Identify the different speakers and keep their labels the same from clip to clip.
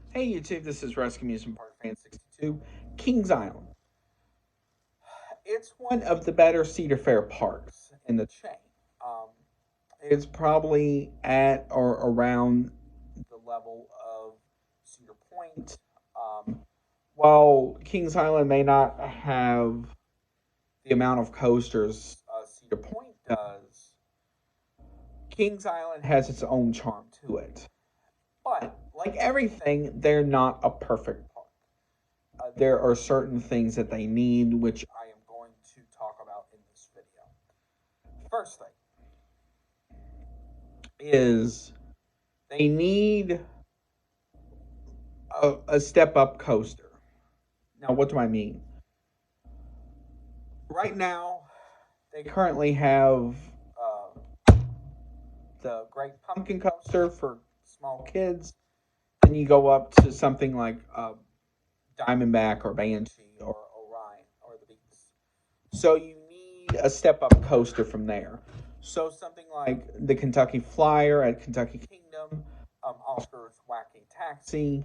Speaker 1: Hey YouTube, this is Rescue Amusement Park Fan 62, Kings Island. It's one of the better Cedar Fair parks in the chain. Um, it's probably at or around the level of Cedar Point. While Kings Island may not have the amount of coasters Cedar Point does, Kings Island has its own charm to it. But like everything, they're not a perfect park. There are certain things that they need, which I am going to talk about in this video. First thing is they need a step up coaster. Now, what do I mean? Right now, they currently have the Great Pumpkin Coaster for small kids. Then you go up to something like Diamondback or Banshee or Orion or the Beast. So you need a step up coaster from there. So something like the Kentucky Flyer at Kentucky Kingdom, Oscar's Wacky Taxi,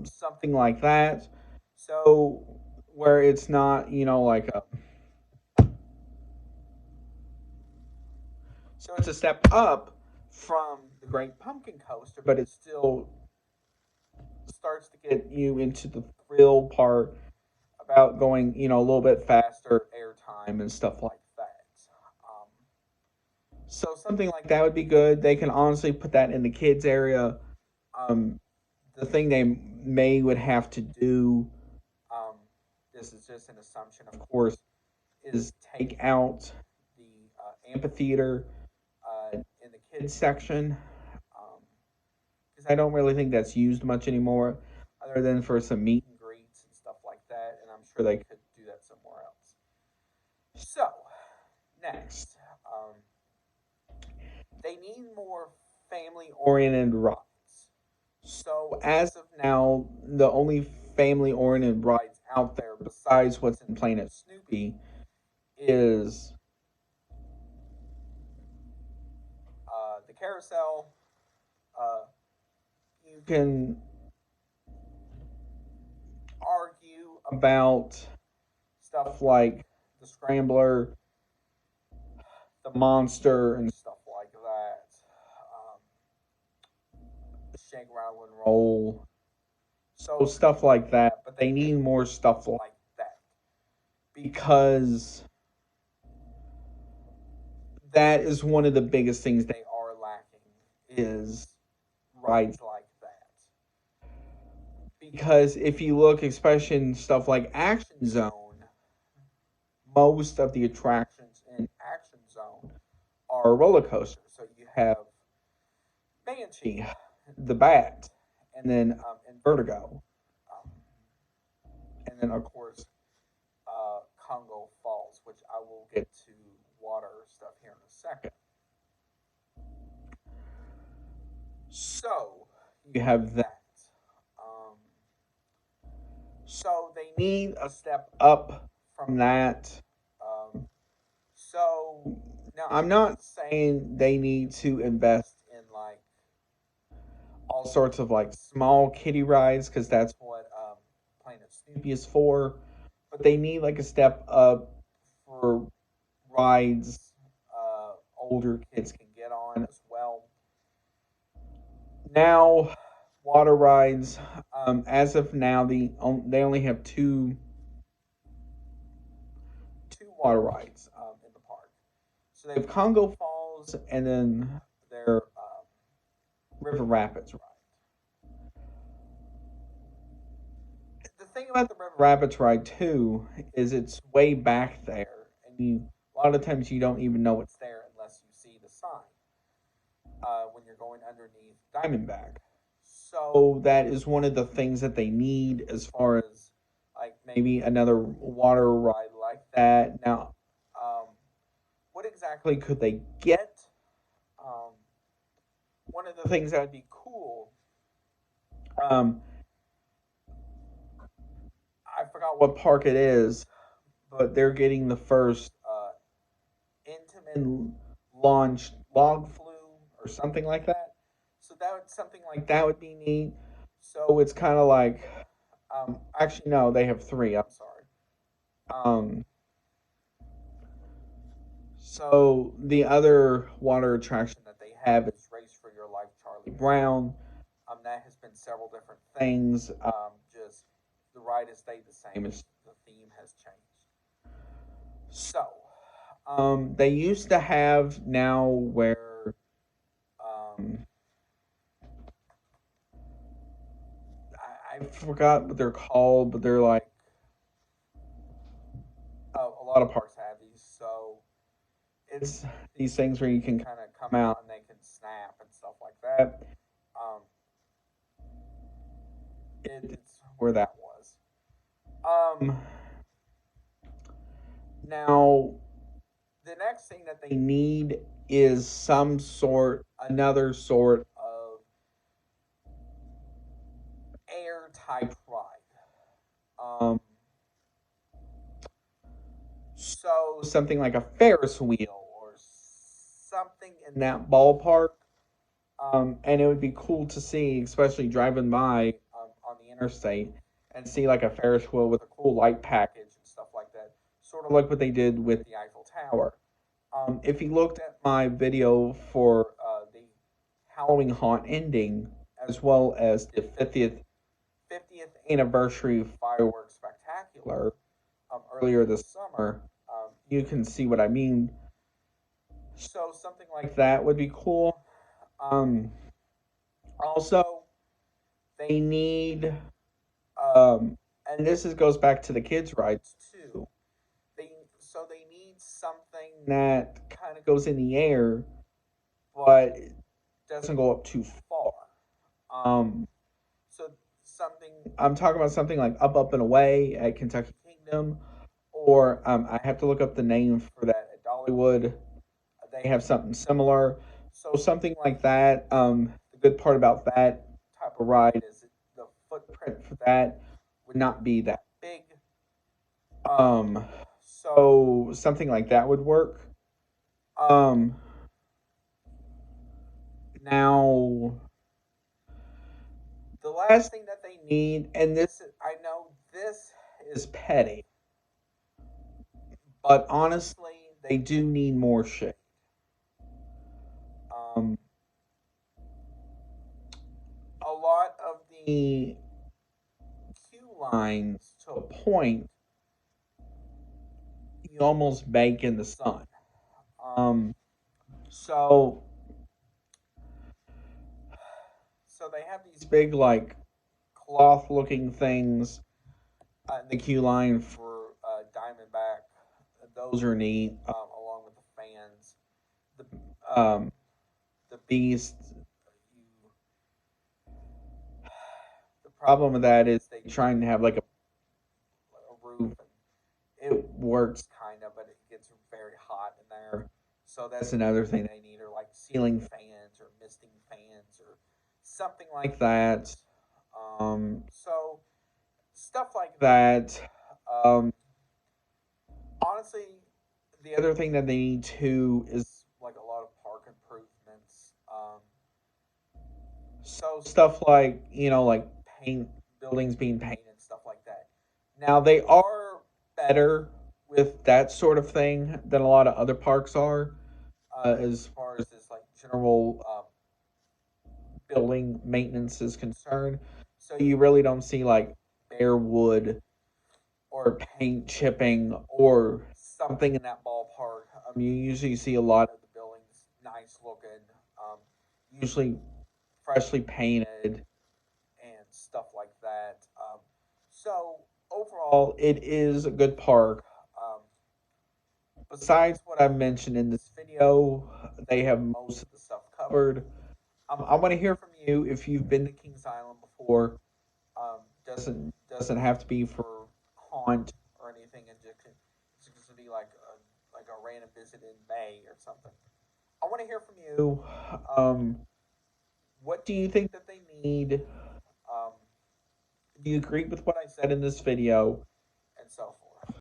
Speaker 1: something like that. So where it's not, like a, so it's a step up from the Great Pumpkin Coaster, but it still starts to get you into the thrill part about going, a little bit faster airtime and stuff like that. Um, so something like that would be good. They can honestly put that in the kids area. Um, the thing they may would have to do, um, this is just an assumption, of course, is take out the amphitheater in the kids section, because I don't really think that's used much anymore, other than for some meet and greets and stuff like that. And I'm sure they could do that somewhere else. So next, they need more family oriented rides. So as of now, the only family oriented rides out there besides what's in Planet Snoopy is the carousel. You can argue about stuff like the Scrambler, the Monster, and stuff like that. The Shake, Rattle, and Roll. So stuff like that, but they need more stuff like that because that is one of the biggest things they are lacking is rides like that. Because if you look, especially in stuff like Action Zone, most of the attractions in Action Zone are roller coasters. So you have Banshee, the Bat, and then and Vertigo, um, and then of course Congo Falls, which I will get to water stuff here in a second. So you have that. Um, so they need a step up from that. Um, so now I'm not saying they need to invest in like all sorts of like small kiddie rides because that's what Planet Snoopy is for. But they need like a step up for rides older kids can get on as well. Now, water rides. As of now, they only have two water rides in the park. So they have Congo Falls and then their River Rapids ride. The thing about the River Rapids ride too is it's way back there, and a lot of times you don't even know it's there unless you see the sign when you're going underneath Diamondback. So that is one of the things that they need as far as like maybe another water ride like that. Now, um, what exactly could they get? Um, one of the things that would be cool. Um, I forgot what park it is, but they're getting the first Intamin launched log flume or something like that. So that something like that would be neat. So it's kind of like, actually no, they have three. I'm sorry. Um, so the other water attraction that they have is Race for Your Life, Charlie Brown. That has been several different things. Just the ride has stayed the same. It's the theme has changed. So, they used to have now where um, I forgot what they're called, but they're like a lot of parks have these. So it's these things where you can kind of come out and they can snap and stuff like that. Um, it's where that was. Um, Now the next thing that they need is another sort of air type ride. Um, so something like a Ferris wheel or something in that ballpark. And it would be cool to see, especially driving by on the interstate, and see like a Ferris wheel with a cool light package and stuff like that. Sort of like what they did with the Eiffel Tower. If you looked at my video for the Halloween Haunt ending, as well as the 50th anniversary fireworks spectacular earlier this summer, you can see what I mean. So something like that would be cool. Um, Also, they need, and goes back to the kids' rides too. They need something that kind of goes in the air, but it doesn't go up too far. Um, so something I'm talking about something like Up and Away at Kentucky Kingdom, or I have to look up the name for that at Dollywood. They have something similar. So something like that. The good part about that type of ride is the footprint for that would not be that big. Um, so something like that would work. Um, Now the last thing that they need, and I know this is petty, but honestly, they do need more shade. Um, a lot of the queue lines to a point you almost bake in the sun. Um, so so they have these big like cloth looking things in the queue line for Diamondback. Those are neat, along with the fans. The Beast. The problem with that is they trying to have like a roof. It works kind of, but it gets very hot in there. So that's another thing they need, or like ceiling fans or misting fans or something like that. So stuff like that. Um, Honestly, the other thing that they need too is like a lot of park improvements. So stuff like like paint buildings being painted, stuff like that. Now they are better with that sort of thing than a lot of other parks are, as far as this like general building maintenance is concerned. So you really don't see like bare wood or paint chipping or something in that ballpark. You usually see a lot of the buildings nice looking, um, usually freshly painted and stuff like that. So overall, it is a good park. Um, Besides what I mentioned in this video, they have most of the stuff covered. I want to hear from you if you've been to Kings Island before. Doesn't have to be for haunt or anything, and just to be like a random visit in May or something. I want to hear from you. Um, what do you think that they need? Um, do you agree with what I said in this video, and so forth?